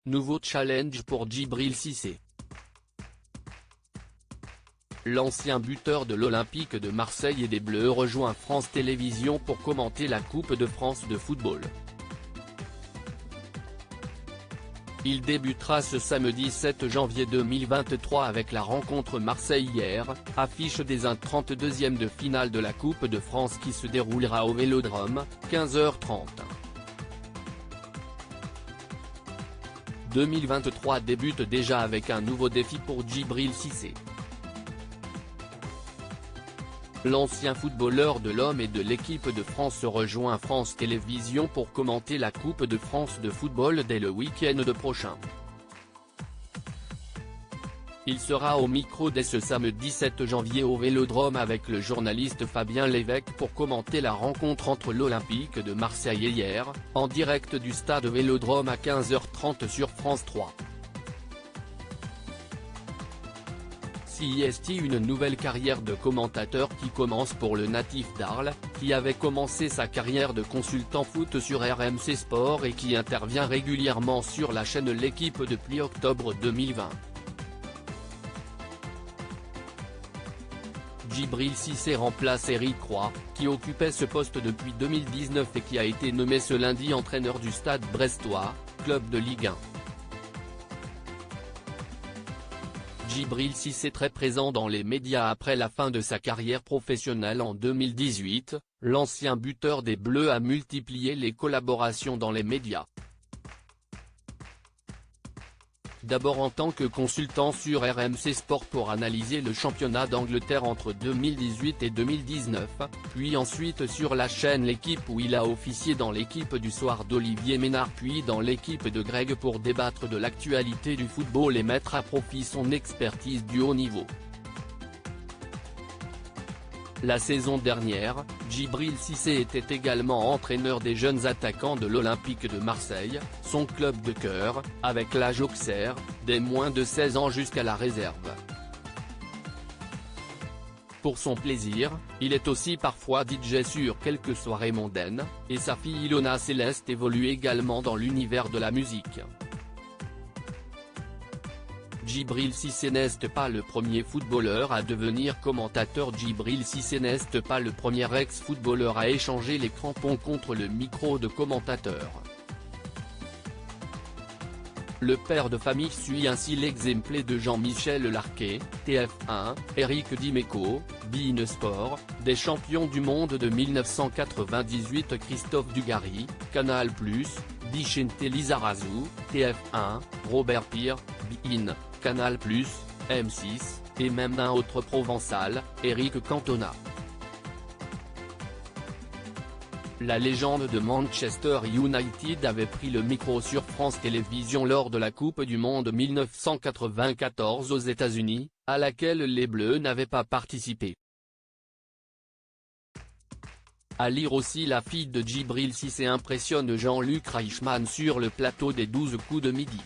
Nouveau challenge pour Djibril Cissé. L'ancien buteur de l'Olympique de Marseille et des Bleus rejoint France Télévisions pour commenter la Coupe de France de football. Il débutera ce samedi 7 janvier 2023 avec la rencontre Marseille-Hyères, affiche des 32e de finale de la Coupe de France qui se déroulera au Vélodrome, 15h30. 2023 débute déjà avec un nouveau défi pour Djibril Cissé. L'ancien footballeur de l'Homme et de l'équipe de France rejoint France Télévisions pour commenter la Coupe de France de football dès le week-end prochain. Il sera au micro dès ce samedi 7 janvier au Vélodrome avec le journaliste Fabien Lévesque pour commenter la rencontre entre l'Olympique de Marseille et Hyères, en direct du stade Vélodrome à 15h30 sur France 3. C'est une nouvelle carrière de commentateur qui commence pour le natif d'Arles, qui avait commencé sa carrière de consultant foot sur RMC Sport et qui intervient régulièrement sur la chaîne L'Équipe depuis octobre 2020. Djibril Cissé remplace Éric Roy, qui occupait ce poste depuis 2019 et qui a été nommé ce lundi entraîneur du Stade brestois, club de Ligue 1. Djibril Cissé très présent dans les médias après la fin de sa carrière professionnelle en 2018, l'ancien buteur des Bleus a multiplié les collaborations dans les médias. D'abord en tant que consultant sur RMC Sport pour analyser le championnat d'Angleterre entre 2018 et 2019, puis ensuite sur la chaîne L'Équipe où il a officié dans l'équipe du soir d'Olivier Ménard puis dans l'équipe de Greg pour débattre de l'actualité du football et mettre à profit son expertise du haut niveau. La saison dernière, Djibril Cissé était également entraîneur des jeunes attaquants de l'Olympique de Marseille, son club de cœur, avec l'âge Auxerre, des moins de 16 ans jusqu'à la réserve. Pour son plaisir, il est aussi parfois DJ sur quelques soirées mondaines, et sa fille Ilona Céleste évolue également dans l'univers de la musique. Djibril Cissé n'est pas le premier footballeur à devenir commentateur. Djibril Cissé n'est pas le premier ex-footballeur à échanger les crampons contre le micro de commentateur. Le père de famille suit ainsi l'exemple de Jean-Michel Larquet, TF1, Eric Dimeco, beIN Sport, des champions du monde de 1998 Christophe Dugarry, Canal+, Vicente Lizarazu, TF1, Robert Pire, beIN, Canal+, M6, et même d'un autre provençal, Eric Cantona. La légende de Manchester United avait pris le micro sur France Télévisions lors de la Coupe du Monde 1994 aux États-Unis, à laquelle les Bleus n'avaient pas participé. À lire aussi la fille de Djibril Cissé impressionne Jean-Luc Reichmann sur le plateau des 12 coups de midi.